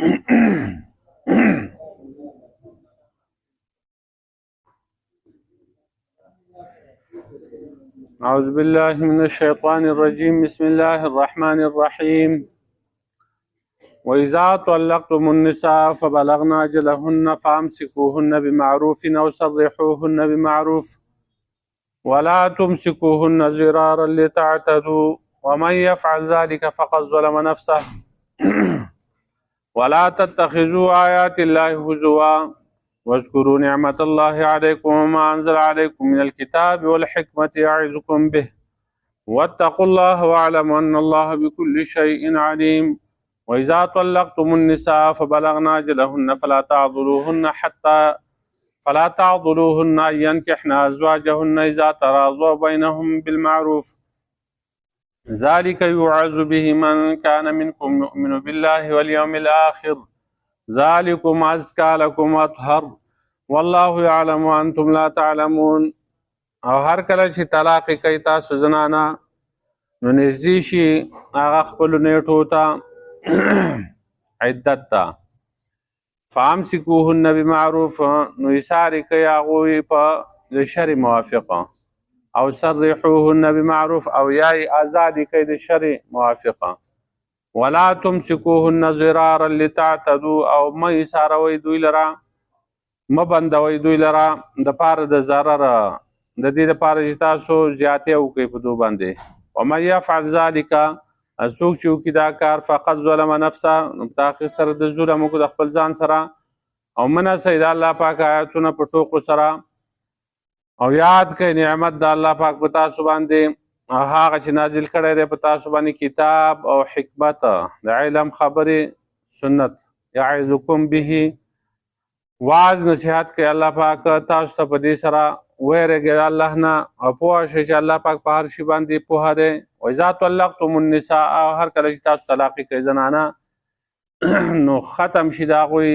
أعوذ بالله من الشيطان الرجيم بسم الله الرحمن الرحيم وإذا طلقتم النساء فبلغن أجلهن فأمسكوهن بمعروف أو سرحوهن بمعروف ولا تمسكوهن ضرارا لتعتدوا ومن يفعل ذلك فقد ظلم نفسه ولا تتخذوا آيات الله هزوا واذكروا نعمة الله عليكم وما أنزل عليكم من الكتاب والحكمة يعظكم به واتقوا الله واعلموا أن الله بكل شيء عليم وإذا طلقتم النساء فبلغن أجلهن فلا تعضلوهن أن ينكحن أزواجهن إذا تراضوا بينهم بالمعروف ذلك يوعظ به من كان منكم يؤمن بالله واليوم الآخر ذلكم أزكى لكم وأطهر والله يعلم وأنتم لا تعلمون. او هر کله چې طلاق کوي تاسو زنانه نو نږدې شي هغه خپلو نیټو ته عدت ته فامسکوهن بمعروف نو ایثار کوي هغوی په د شرع موافقه او سرحوهن بمعروف او یای آزادي کوي د شرع موافقه ولا تمسکوهن ضرارا لتعتدوا او مه ایثاروئ دوی لره مه بندوئ دوی لره د پاره د ضرر د دې لپاره چې تاسو زیاتې وکړئ په دوی باندې ومن یفعل ذلک څوک چې وکړي دا کار فقط ظلم نفسه نو په تحقیق سره د ظلم وکړو د خپل ځان سره او منسئ د الله پاک آیاتونه په ټوکو سره او یاد کړئ نعمت د الله پاک په تاسو باندې هغه چې نازل کړی دی په تاسو باندې کتاب او حکمت د علم خبرې سنت یعظکم به واعظ نصیحت کوي الله پاک تاسو ته په دې سره ویرېږئ الله نه او پوه شئ چې الله پاک په هر شي باندې پوهه دی وإذا طلقتم النساء هر کله چې تاسو طلاق کوئ زنانه نو ختم شي د هغوی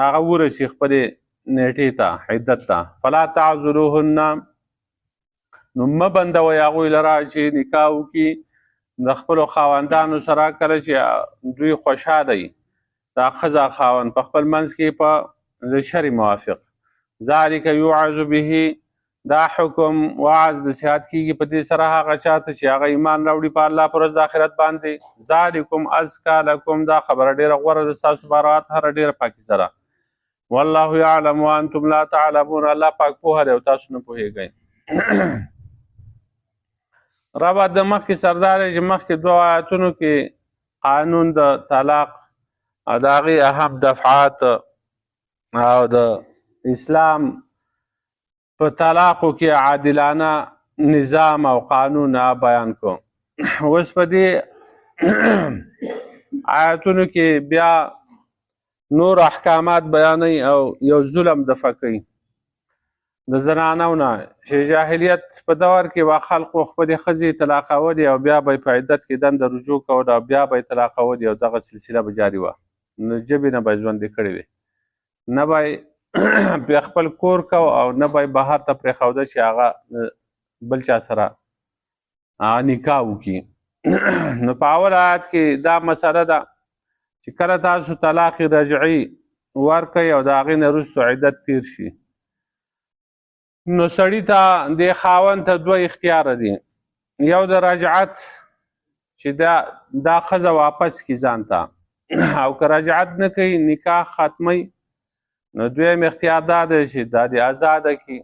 هغه ورسي خپلې نیټې ته عدت ته فلا تعذروهن نو مه بندوئ هغوی لره چې نکاح وکړي د خپلو خاوندانو سره کله چې دوی خوشحاله وي دا ښځه خاوند په خپل منځ کې په شرع موافق ذلک یوعظ به دا حکم وعظ نصیحت کیږي په دې سره هغه چاته چې هغه ایمان راوړي په الله پر ورځ د آخرت باندې ذلکم ازکا لکم دا خبره ډیره غوره ده ستاسو برات هره ډیره پاکي سره والله یعلم وانتم لا تعلمون الله پاک پوهه دی او تاسو نه پوهیږئ. ربط د مخکې سردار چې مخکې دوه آیاتونو کې قانون د طلاق او د هغې اهم دفعات او د اسلام په طلاقو کې عادلانه نظام او قانون بیان کو. اوس په دې آیاتونو کې بیا نور احکامات بیانوي او یو ظلم دفع کوي د زنانو نه چې جاهلیت په دور کې به خلقو خپلې ښځې طلاقولې او بیا به یې په عدت کې دنده رجوع کوله او بیا به یې طلاقولې او دغه سلسله به جاري وه نو ژبې نه به یې ژوندې کړې وې نه به بیا خپل کور کو او نه به بهر ته پرېښوده چې هغه بل چا سره نکاح وکړي. نو په اول آیات کې دا مسله ده چې کله تاسو طلاق رجعي ورکئ او د هغې نه وروستو عدت تیر شي نو سړي ته د خاوند ته دوه اختیاره دي یو د رجعت چې دا ښځه واپس کړي ځان ته او که رجعت نه کوي نکاح ختموي نو دویم اختیار دا دی چې دا د آزاده کړي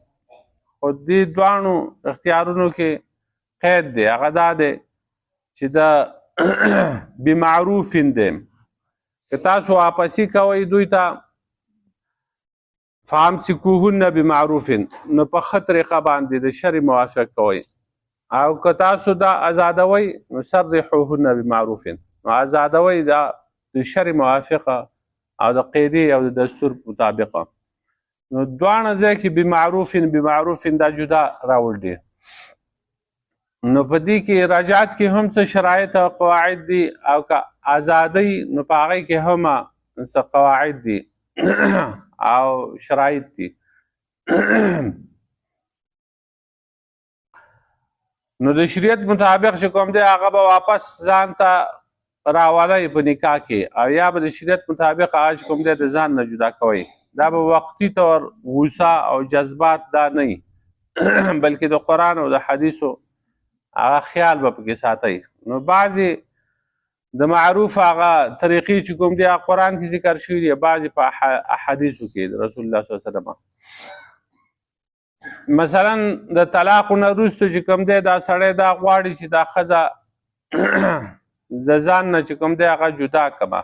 خو دې دواړو اختیارونو کې قید دی هغه دا دی چې د بمعروفین دی که تاسو واپسي کوئ دوی ته فامسکوهن بمعروفین نو په ښه طریقه باندې د شرع موافق کوئ او که تاسو دا ازادوئ نو سرحوهن بمعروفین نو ازادوئ دا د شرع موافقه او د قیدې او د دستور مطابقه نو دواړه ځای کې بمعروفین دا جدا راوړ دي. نو په دې کې رجعت کې هم څه شرایط او قواعد دي او که ازادۍ نو په هغې کې هم څه قواعد دي او شرایط دي. نو د شریعت مطابق چې کوم دی هغه به واپس ځان ته راولئ په نکاح کې او یا به د شریعت مطابق هغه کوم دی د ځان نه جدا کوئ دا به وقتي طور غوسه او جذبات دا نه وي بلکې د قرآن او د حدیثو هغه خیال به پکې ساتئ. نو بعضې د معروف هغه طریقې چې کوم دی هغه قرآن کې ذکر شوي دي بعضې په احادیثو کې د رسول الله صلی الله علیه وسلم. مثلا د طلاقو نه وروسته چې کوم دی دا سړی دا غواړي چې دا ښځه د ځان نه چې کوم دی هغه جدا کړمه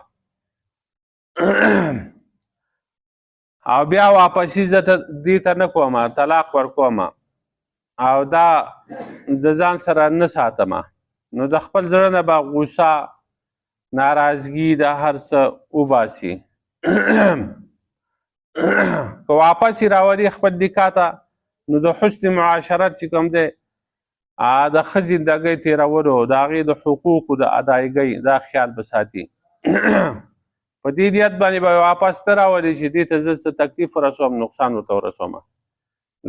او بیا واپسي زه دې ته نه کومه طلاق ورکومه او دا د ځان سره نه ساتمه نو د خپل زړه نه به غوسه ناراضګي د هر څه وباسي که واپس یې راولي خپل نکاح ته نو د حسن معاشرت چې کوم دی د ښه زندګۍ تېرولو د هغې د حقوقو د ادایګۍ دا خیال به ساتي په دې نیت باندې به واپس ته راولي چې دې ته زه څه تکلیف ورسوم نقصان ورته ورسومه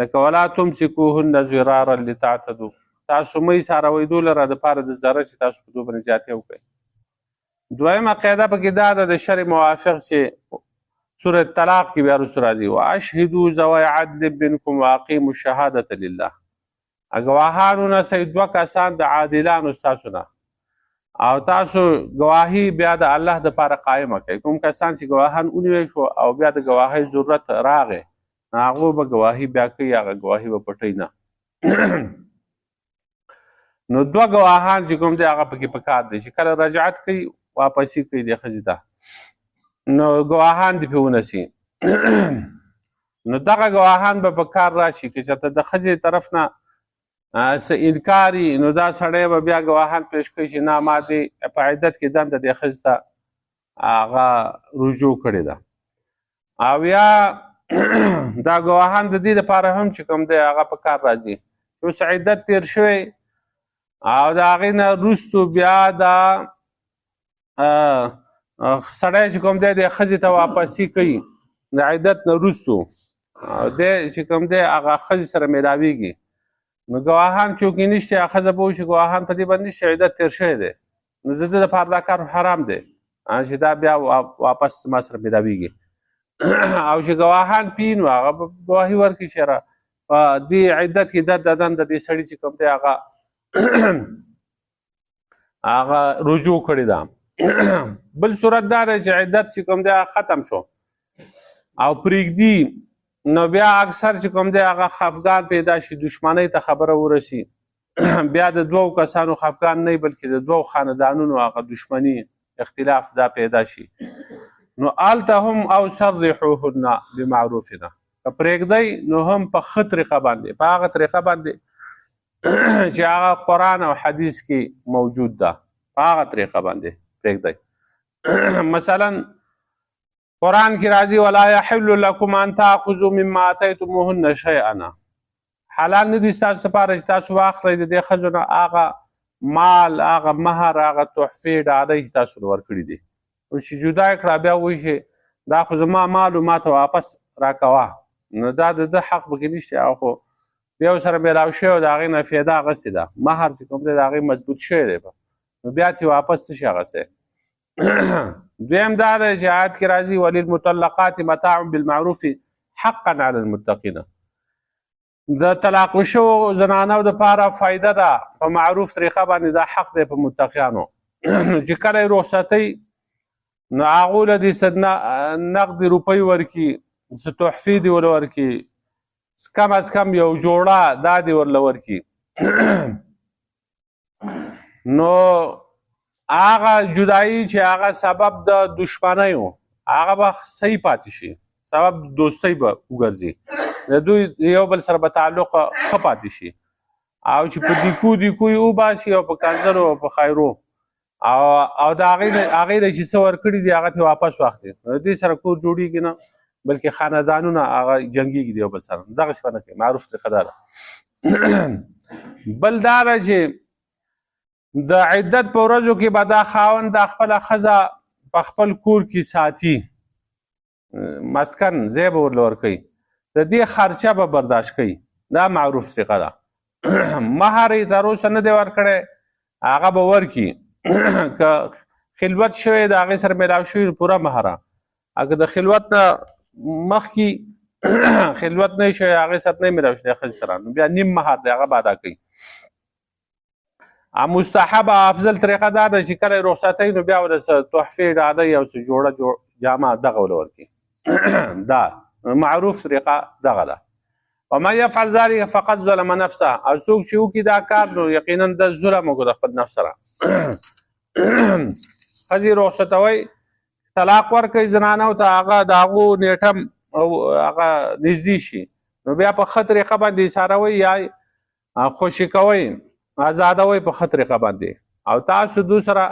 لکه ولا تمسکوهن ضرارا لتعتدوا تاسو مه یې څاروئ دو لره دپاره د ضرر چې تاسو په دو باندې زیاتې وکړئ. دویمه قاعده پکې دا ده د شرع موافق چې سورة طلاق کې بیا وروسته راځي واشهدوا ذوی عدل منکم واقیموا الشهادة لله ګواهان ونیسئ دوه کسان د عادلانو ستاسو نه او تاسو گواهی بیا د الله دپاره قایمه کوئ. کوم کسان چې ګواهان ونیول شو او بیا د ګواهۍ ضرورت راغی هغو به ګواهي بیا کوي هغه ګواهي به پټوي نه نو دوه ګواهان چې کوم دی هغه پکې پکار دی چې کله رجعت کوي واپسي کوي د ښځې ته نو ګواهان دې پې ونیسي نو دغه ګواهان به په کار راشي که چېرته د ښځې طرف نه څه انکار وي نو دا سړی به بیا ګواهان پیش کوي چې نه ما دې په عدت کې دنده دې ښځې ته هغه رجوع کړې ده او یا دا ګواهان د دې لپاره هم چې کوم دی هغه په کار راځي چې اوس عدت تېر شوی او د هغې نه وروستو بیا دا سړی چې کوم دی د ښځې ته واپسي کوي د عدت نه وروستو دی چې کوم دی هغه ښځې سره میلاویږي نو ګواهان چونکې نشته هغه ښځه به وایي چې ګواهان په دې باندې نشته عدت تېر شوی دی نو د ده لپاره دا کار حرام دی چې دا بیا واپس ما سره میلاویږي او چې ګواهان پي نو هغه به ګواهي ورکړي چې په دې عدت کې د دنده دې سړي چې کوم دی هغه رجوع کړې ده. بل صورت دا دی چې عدت چې کوم دی ختم شو او پرېږدي نو بیا اکثر چې کوم دی هغه خفګان پیدا شي دشمنۍ ته خبره ورسي بیا د دوو کسانو خفګان نه بلکې د دوو خاندانونو هغه دشمني اختلاف دا پیدا شي نو هلته هم او صرحوهن بمعروفنا که پرېږدئ نو هم په ښه طریقه باندې په هغه طریقه باندې چې هغه قرآن او حدیث کې موجود ده په هغه طریقه باندې پرېږدئ. مثلا قرآن کې راځي ولا یحل لکم ان تاخذوا مما اتیتموهن شیئا حلال نه دي ستاسو لپاره چې تاسو واخلئ د دې ښځو نه هغه مال هغه مهر هغه تحفې ډالۍ چې تاسو ورکړي دي چې جدا یې کړه بیا وایي چې دا خو زما مال و ما ته واپس راکوه نو دا د ده حق پکې نشته هغه خو یو سره میلاو شوی د هغې نه فایده اخیستې ده مهر چې کوم دی د هغې مضبوط شوی دی نو بیا ترې واپس څه شي اخیستی. دویم دا دی چې آیت کې راځي وللمطلقات متاع بالمعروف حقا علی المتقین د طلاق شوو زنانو دپاره فایده ده په معروف طریقه باندې دا حق دی په متقیانو چې کله یې رخصتۍ نو هغو له دې څه نقد روپۍ ورکړي څه تحفې دې ور ورکړي کم از کم یو جوړه دا دې ورله ورکړي نو هغه جدایي چې هغه سبب د دشمنۍ و هغه به صحیح پاتې شي سبب د دوستۍ به وګرځي د دوی یو بل سره به تعلق ښه پاتې شي او چې په دیکو یې وباسي او په کنځلو او په خیرو او د هغې نه چې څه ورکړي دي هغه ترې واپس واخلي نو دې سره کور جوړېږي نه بلکې خاندانونه هغه جنګېږي د یو بل سره دغسې به نه کوي معروف طریقه دا ده. بل دا ده چې د عدت په ورځو کې به دا خاوند دا خپله ښځه په خپل کور کې ساتي مسکن ځای به ورله ورکوي د دې خرچه به برداشت کوي دا معروف طریقه ده. مهر یې تر اوسه نه دی ورکړی هغه به ورکړي که خلوت شوی د هغې سره میلاو شوي پوره مهره اگه د خلوت نه مخکې خلوت نه شوی هغې سره نه میلاو شوی ښځې سره نو بیا نیم مهر دی هغه به ادا کوي مستحب افضل طریقه دا ده چې کله رخصتۍ نو بیا ورته تحفې ډالۍ او څه جوړه جامه دغه ول ورکړي دا معروف طریقه دغه ده ومن يفعل ذلك فقد ظلم نفسه او څوک چې وکړي دا کار نو یقینا د ظلم وکړو د خپل نفس سره ښځې رخصتوئ طلاق ورکوي زنانو ته هغه د هغو نیټه او هغه نږدې شي نو بیا په ښه طریقه باندې ایساروئ یا خوشي کوئ آزادوئ په ښه طریقه باندې او تاسو دو سره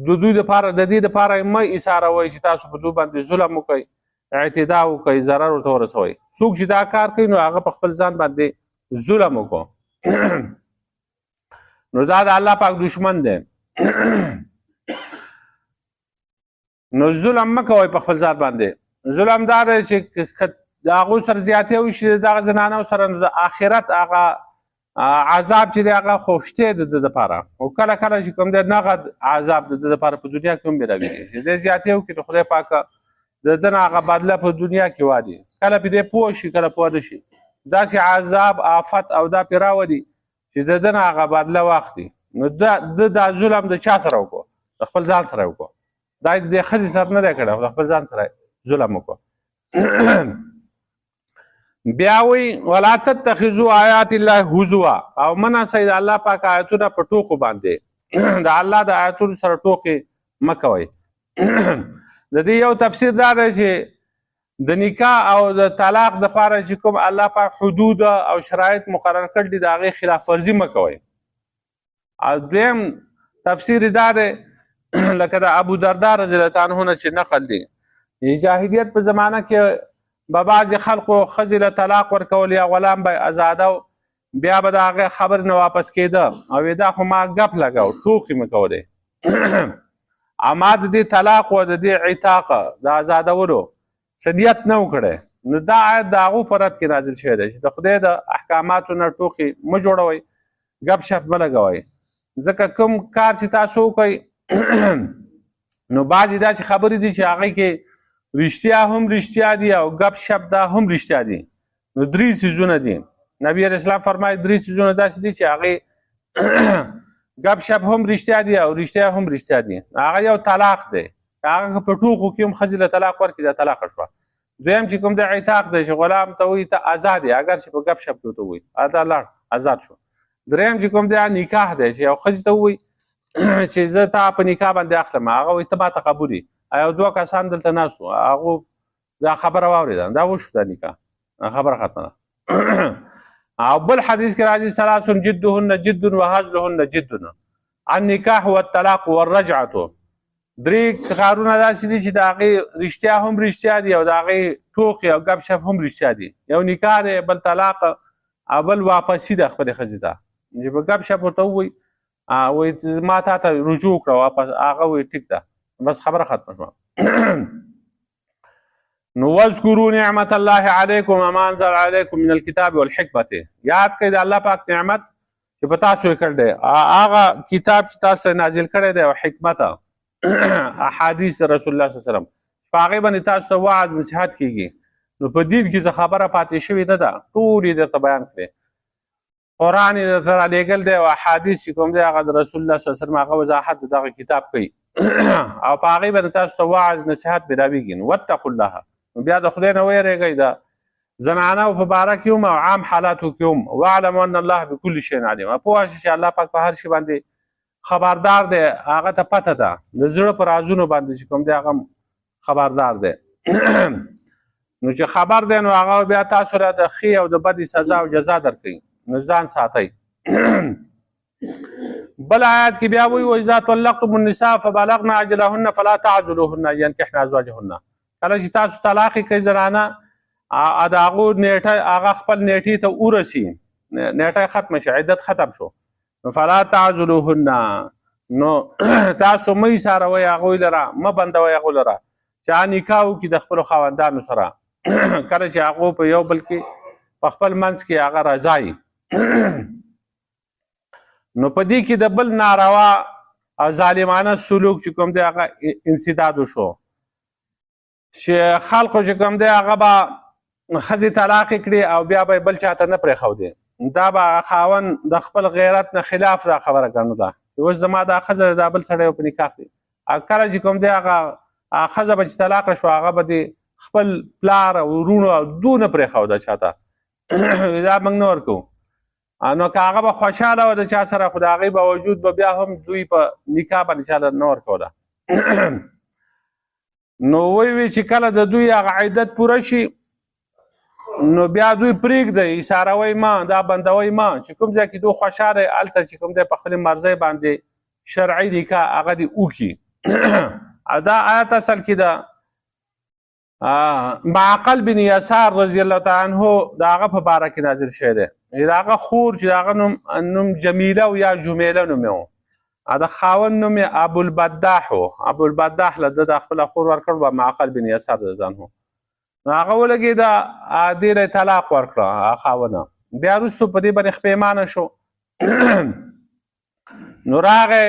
د دوی دپاره د دې دپاره مه ایساروئ چې تاسو په دوی باندې ظلم وکئ اعتدا وکئ ضرر ورته ورسوئ څوک چې دا کار کوي نو هغه په خپل ځان باندې ظلم وکړو نو دا د الله پاک دشمن دی نو ظلم مه کوئ په خپل ځان باندې ظلم دا دی چې د هغو سره زیاتې وشي د دغه زنانو سره نو د آخرت هغه عذاب چې دی هغه خوشتې د ده دپاره او کله کله چې کوم دی نغد عذاب د ده دپاره په دنیا کې هم بېلوېږي چې دی زیاتې وکړي نو خدای پاکه د ده نه هغه بدله په دنیا کې وادي کله پې دی پوه شي کله پوه نه شي داسې عذاب آفت او دا پې راولي چې د ده نه هغه بدله واخلي نو ده دا ظلم د چا سره وکړو د خپل ځان سره وکړو دا د دې ښځې سره نه دی کړی د خپل ځان سره ظلم وکړو بیا وی ولا تتخذوا آیات الله هزوا او منع سي د الله پاک آیتونه په ټوکو باندې د الله د آیتونو سره ټوکې مه کوئ د دې یو تفسیر دا دی چې د نکاح او د طلاق دپاره چې کوم الله پاک حدود او شرایط مقرر کړي دي د هغې خلاف ورزي مه کوئ او دویم تفسیر دا دی لکه د ابو دردا رضی الله عنه نه چې نقل دی د جاهلیت په زمانه کې به بعضې خلقو ښځې له طلاق ورکول یا غلام به ازاده بیا به د هغې خبرې نه واپس کېده او دا خو ما ګپ لګو ټوکې مې کولې اما د دې طلاق او د دې عتاق د ازادولو څه نیت نه و کړی نو دا آیت د هغو په رد کې نازل شوی دی چې د خدای د احکاماتو نه ټوکې مه جوړوئ ګپ شپ مه لګوئ ځکه کوم کار چې تاسو وکئ نو بعضې داسې خبرې دي چې هغې کې رښتیا هم رښتیا دي او ګپ شپ دا هم رښتیا دي نو درې څیزونه دي نبي علیه السلام فرمایي درې څیزونه داسې دي چې هغې ګپ شپ هم رښتیا دي او رښتیا هم رښتیا دي هغه یو طلاق دی هغه په ټوکو کې هم ښځې له طلاق ورکړي دا طلاقه شوه دویم چې کوم د عتاق دی چې غلام ته وایي ته آزاد یې اگر چې په ګپ شپ کې ورته ووایي دا لاړ آزاد شو دریم چې کوم دی نکاح دی چې یو ښځې ته ووایي چې زه تا په نکاح باندې اخلم هغه وایي ته ماته قبول یې او دوه کسان دلته ناست وو هغو دا خبره واورېده دا وشو دا نکاح خبره ختمه ده او بل حدیث کې راځي ثلاث جدهن جد وهزلهن جد النکاح والطلاق والرجعه درې کارونه داسې دي چې د هغې رښتیا هم رښتیا دي او د هغې ټوکې او ګپ شپ هم رښتیا دي یو نکاح دی بل طلاق او بل واپسي ده خپلې ښځې ته چې په ګپ شپ ورته ووایي وایي ما تا ته رجوع کړه واپس هغه وایي ټیک ده بس خبره ختمه شوه نو واذکروا نعمت الله علیکم وما انزل علیکم من الکتاب والحکمت یاد کړئ د الله پاک نعمت چې په تاسو یې کړی دی هغه کتاب چې تاسو نازل کړی دی او حکمت احادیث رسول الله صلی الله علیه وسلم په هغې باندې تاسو ته وعظ نصیحت کیږي نو په دین کې څه خبره پاتې شوې نه ده ټول یې درته بیان کړې قرآن یې درته رالیږل دی او احادیث چې کوم دی هغه د رسول الله صلی الله علیه وسلم هغه وضاحت د دغه کتاب کوي او په هغې باندې تاسو ته وعظ نصیحت ملاویږي نو واتقوا الله بیا د خدای نه ویرېږئ د زنانو په باره کې هم او عام حالاتو کې هم واعلموا ان الله بكل شیء علیم پوه شئ چې الله پاک په هر شي باندې خبردار دی هغه ته پته ده د زړه په رازونو باندې چې کوم دی هغه خبردار دی نو چې خبر دی نو هغه بیا تاسو را د ښې او د بدې سزا او جزا درکوي نو ځان ساتئ بل آیات کې بیا وایي واذا طلقتم النساء فبلغن اجلهن فلا تعضلوهن ينكحن ازواجهن کله چې تاسو طلاق کوي زنانه د هغو نیټه هغه خپل نیټې ته ورسي نیټه ختمه شي عدت ختم شو نو فلا تعضلوهن نو تاسو مه ایساروئ هغوی لره مه بندوئ هغو لره چې نکاح وکړي د خپلو خاوندانو سره کله چې هغو په یو بل کې په خپل منځ کې هغه رضا نو په دې کې د بل ناروا او ظالمانه سلوک چې کوم دی هغه انسداد وشو چې خلکو چې کوم دی هغه به ښځې طلاق کړي او بیا به بل چاته نه پرېښودې دا به خاوند د خپل غیرت نه خلاف دا خبره ګڼو ده اوس زما دا ښځه دا بل سړی په نکاح دی کله چې کوم دی هغه ښځه به چې طلاقه شوه هغه به د خپل پلار او وروڼو او دونه پرېښوده چاته دا موږ نه ورکوو نو که هغه به خوشحاله وه د چا سره خو د هغې باوجود به بیا هم دوی په نکاح باندې چاته نه ورکوله نو وی چې کله د دوی هغه عدت پوره شي نو بیا دوی پرېږدئ ایساروئ ما دا بندوئ ما چې کوم ځای کې دوی خوشحاله هلته چې کوم دی په خپلې مرضۍ باندې شرعي نکاح هغه دې وکړي دا آیت اصل کې ده معقل بن یسار رضی الله تعالی عنه د هغه په باره کې نازل شوی دی د هغه خور چې د هغه نوم جمیله او یا جمیله نوم یې و د خاوند نوم یې ابوالبداح و ابوالبداح له ده د خپله خور ورکړ به معقل بن یسار رضی الله عنه نو هغه ولګېده دې له طلاق ورکړه خاونه بیا وروستو په دې باندې پښیمانه شو نو راغی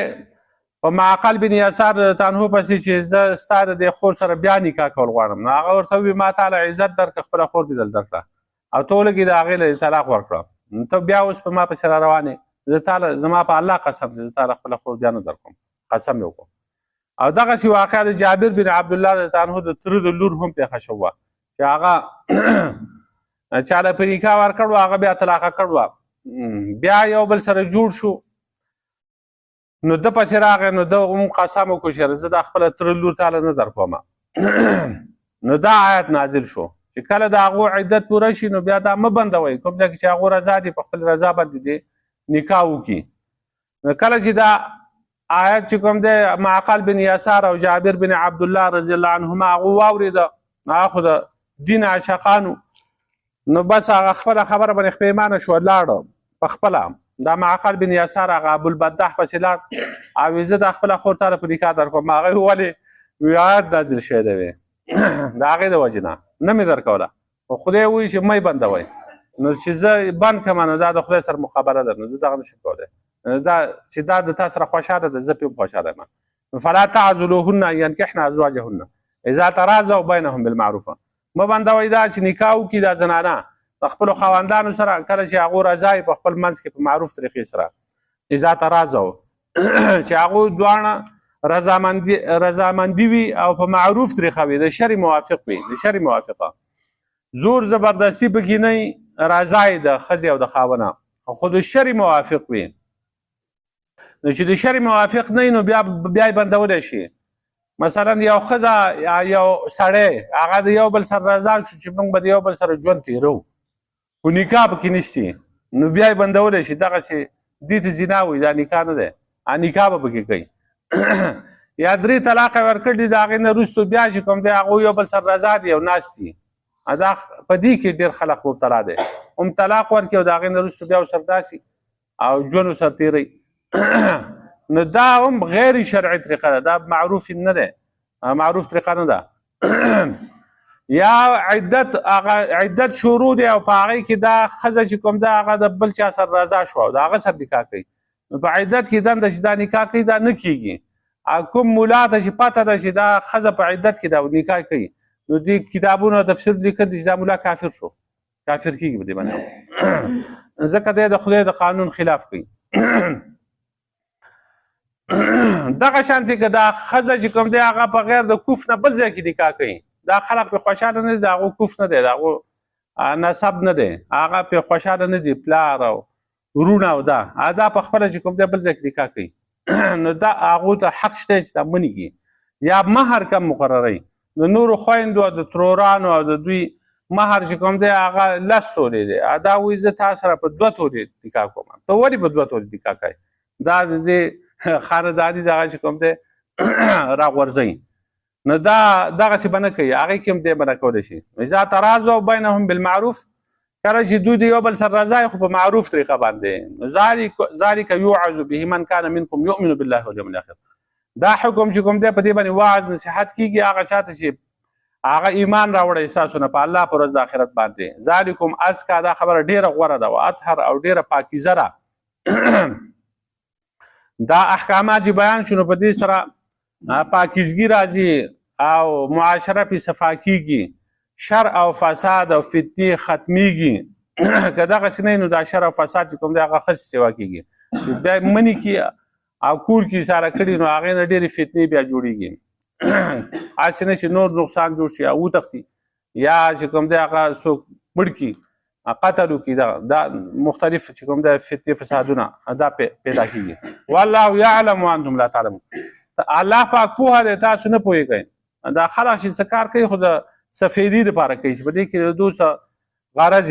په معقل بن یسار رضی الله عنه پسې چې زه ستا د دې خور سره بیا نکاح کول غواړم نو هغه ورته وویل ما تا له عزت درکړه خپله خور دې دل درکړه او ته ولګېده هغې له طلاق ورکړه نو ته بیا اوس په ما پسې را روانې زه تا له زما په الله قسم چې زه تا له خپله خور بیا نه درکوم قسم یې وکړو او دغسې واقعه د جابر بن عبدالله رضی الله عنه د تره د لور هم پېښه شوه چې هغه چاله په نکاح ورکړو هغه بیا طلاقه کړوه بیا یو بل سره جوړ شو نو ده پسې راغی نو ده هم قسم وکړو چې زه دا خپله تره لور تاله نه درکومه نو دا آیت نازل شو چې کله د هغو عدت پوره شي نو بیا دا مه بندوئ کوم ځای کې چې هغو رضا دي په خپل رضا باندې دې نکاح وکړي نو کله چې دا آیت چې کوم دی معقل بن یسار او جابر بن عبدالله رضی الله عنهما هغو واورېده هغه خو د دین عاشقانو نو بس هغه خپله خبره باندې پښیمانه شوه لاړه په خپله دا معقل بن یسار هغه ابوالبداح پسې لاړ او زه دا خپله خور تا له په نکاح درکوم هغې ولې وی آیت نازل شوی دی وی د هغې د وجې نه مې درکوله خو خدای وایي چې مه یې بندوئ نو چې زه بند کړم نو دا د خدای سره مقابله ده نو زه دغه نشم کولی دا چې دا د تا سره خوشحاله ده زه پې هم خوشحاله یم فلا تعضلوهن ان ينکحن ازواجهن اذا تراضوا بینهم بالمعروف مه بندوئ دا چې نکاح وکړي دا زنانه د خپلو خاوندانو سره کله چې هغو رضا یې په خپل منځ کې په معروف طریقې سره اذا تراضوا چې هغو دواړه رضامندي وي او په معروف طریقه وي د شرع موافق وي د شرع موافقه زور زبردستی پکې نه وي رضا یې د ښځې او د خاونه خو د شرع موافق وي نو چې د شرع موافق نه وي نو بیا یې بندولی شي مثلا یو ښځه یا یو سړی هغه د یو بل سره رضا شو چې موږ به د یو بل سره ژوند تېرو خو نکاح پکې نشتي نو بیا یې بندولی شي دغسې دې ته زنا وایي دا نکاح نه دی نکاح به پکې کوي یا 3 طلاق ورکړي د هغې نه وروستو بیا چې کوم دی هغوی یو بل سره رضا دي او ناست دي دا په دې کې ډېر خلک مبتلا دی هم طلاق ورکړي او د هغې نه وروستو بیا ورسره ناست او ژوند ورسره تېروي نو دا هم غیر شرعي طریقه ده دا معروف نه دی معروف طریقه نه ده یا عدت شروع دی او په هغې کې دا ښځه چې کوم ده هغه د بل چا سره رضا شوه او د هغه سره نکاح کوي نو په عدت کې دنده چې دا نکاح کوي دا نه کېږي کوم ملا ته چې پته ده چې دا ښځه په عدت کې دا نکاح کوي نو دې کتابونو تفسیر لیکل دي چې دا ملا کافر شو کافر کېږي په دې باندې ځکه دی د خدای د قانون خلاف کوي دغه شانتې که دا ښځه چې کوم دی هغه په غیر د کوف نه بل ځای کې نکاح کوي دا خلک پې خوشحاله نه دي د هغو کوف نه دی د هغو نسب نه دی هغه پې خوشحاله نه دي پلار او ورونه او دا په خپله چې کوم دی بل ځای کې نکاح کوي نو دا هغو ته حق شته چې دا منیږي یا مهر کم مقرروي د نورو خویندو او د ترورانو او د دوی مهر چې کوم دی هغه 10 تولې دی دا وایي زه تا سره په 2 تولې نکاح کوم ته ولې په 2 تولې نکاح کوې دا د دې خانداني دغه چې کوم دی راغورځوي نو دا دغسې به نه کوي هغې کې هم دی به نه کولی شي اذا تراضوا بینهم بالمعروف کله چې دوی د یو بل سره رضا خو په معروف طریقه باندې ذلک یوعظ به من کان منکم یؤمن بالله والیوم الاخر دا حکم چې کوم دی په دې باندې وعظ نصیحت کېږي هغه چاته چې هغه ایمان راوړی ستاسو نه په الله په ورځ د آخرت باندې ذلکم ازکا دا خبره ډېره غوره ده او اطهر او ډېره پاکیزه ده دا احکامات چې بیان شونه په دې سره پاکیزګي راځي او معاشره په صفا کیږي، شر او فساد او فتنې ختمیږي. که دغه سنې نو دا شر او فساد چې کوم دی هغه خاص سیوا کیږي. بیا منی کی او کور کې ساره کړي نو هغه نه ډېرې فتنې بیا جوړیږي. اسنه چې نور نقصان جوړ شي او تختی یا چې کوم دی هغه څوک مړ کی قتل کی دا مختلف چې کوم دی فتنې فسادونه دا پیدا کیږي. والله يعلم وانتم لا تعلمون. الله پاک پوهه دی تاسو نه پوهیږئ. دا خلک چې څه کار کوي خو د سفیدي دپاره کوي چې په دې کې د دوی څه غرض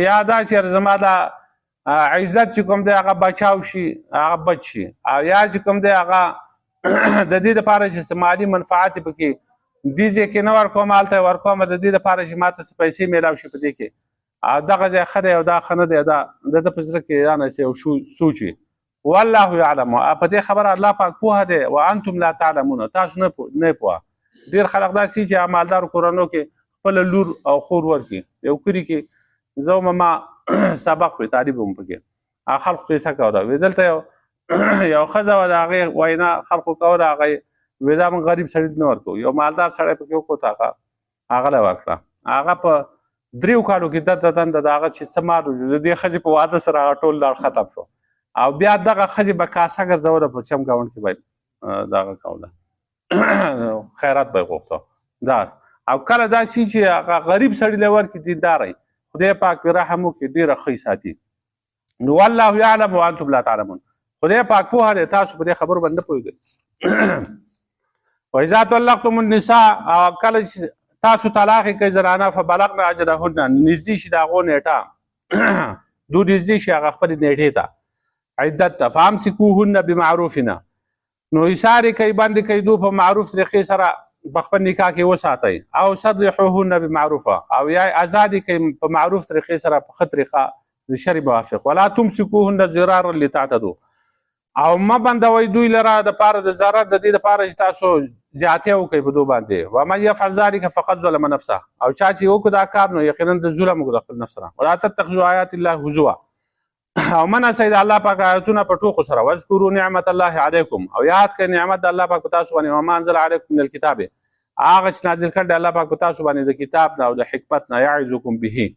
یا دا چې زما دا عزت چې کوم دی هغه بچاو شي هغه بچ شي او یا چې کوم دی هغه د دې دپاره چې څه مالي منفعت پکې دې ځای کې نه ورکوم هلته یې ورکوم د دې دپاره چې ماته څه پیسې میلاو شي په دې کې او دغه ځای ښه دی او دا ښه نه دی دا د ده په زړه کې رانه چې یو سوچ وي. والله یعلم په دې خبره الله پاک پوهه دی وانتم لا تعلمون تاسو نه پوهه. ډېر خلک داسې چې مالدارو کورنو کې خپله لور او خور ورکړي یو کلي کې زه ما سبق وي تعریف هم پکې خلکو قصه کوله وی دلته یو ښځه وه د هغې وینا خلکو کوله هغه وی دا موږ غریب سړي نه ورکوو یو مالدار سړی پکې وکړو هغه له ورکړه هغه په 3 کالو کې دنده د هغه چې څه مال وجود د دې ښځې په واده سره هغه ټول لاړ ختم شو او بیا دغه ښځې به کاسه ګرځوله په چمګاونډ کې به دغه کوله خیرات به یې غوښته دا او کله داسې چې هغه غریب سړي له ورکړي دینداره خدای پاک پرې رحم وکړي ډېره ښه ساتي. نو والله یعلم وانتم لا تعلمون خدای پاک پوهه دی تاسو په دې خبرو باندې نه پوهېږئ. واذا طلقتم النساء کله چې تاسو طلاق یې کوئ زنانه فبلغن اجلهن نږدې شي د هغو نیټه دو نږدې شي هغه خپلې نیټې ته عدت ته فامسکوهن بمعروفنا نو ایثار یې کوي بندې کوي دو په معروف طریقې سره په خپل نکاح کې وساتئ او سرحوهن بمعروفه او یا ازادي کوي په معروف طریقې سره په ښه طریقه د شرع موافق ولا تمسکوهن ضرارا لتعتدوا او ما بندوئ دوی لره د پاره د ضرر د دې دپاره چې تاسو زیاتې وکړئ په دو باندې ومن یفعل ذلک فقد ظلم نفسه او چا چې وکړو دا کار نو یقینا د ظلم وکړو د خپل نفس سره ولا تتخذوا آیات الله هزوا او منع سید الله پاک آیاتونه په ټوکو سره واذکروا نعمت الله علیکم او یاد کړئ نعمت د الله پاک په تاسو باندې وما انزل علیکم من الکتاب هغه چې نازل کړ د الله پاک په تاسو باندې د کتاب نه او د حکمت نه یعظکم به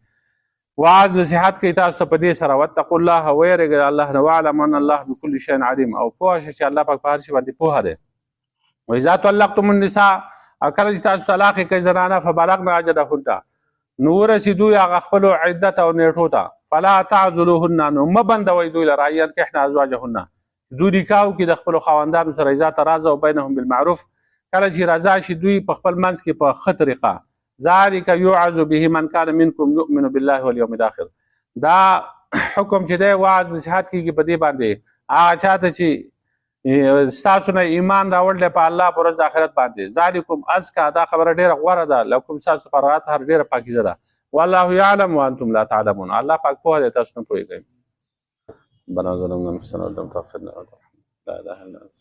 واعظ نصیحت کوي تاسو په دې سره واتقوا الله ویرېږئ الله نه واعلم ان الله بكل شیء علیم او پوه شئ چې الله پاک په هر شي باندې پوهه دی. واذا طلقتم النساء او کله چې تاسو طلاق یې کوئ زنانه فبلغن اجلهن نو ورسېدوی هغه خپلو عدت او نیټو ته فلا تعذلوهن نو مه بندوئ دوی لره ان ینکحن ازواجهن دوی نکاح وکړي د خپلو خاوندانو سره اذا تراضوا بینهم بالمعروف کله چې رضا شي دوی په خپل منځ کې په ښه طریقه ذلك یوعظ به من کان منکم یؤمن بالله والیوم الاخر دا حکم چې دی وعظ نصیحت کېږي په دې باندې هغه چاته چې ستاسو نه ایمان راوړلی په الله په ورځ د آخرت باندې ذلکم ازکا دا خبره ډېره غوره ده لکم ستاسو پر اطهر ډېره پاکیزه ده والله یعلم وانتم لا تعلمون الله پاک پوهه دی تاسو نه پوهېږئ. ربنا ظلمنا انفسنا وان لم تغفر لنا وترحمنا لا اله الا انت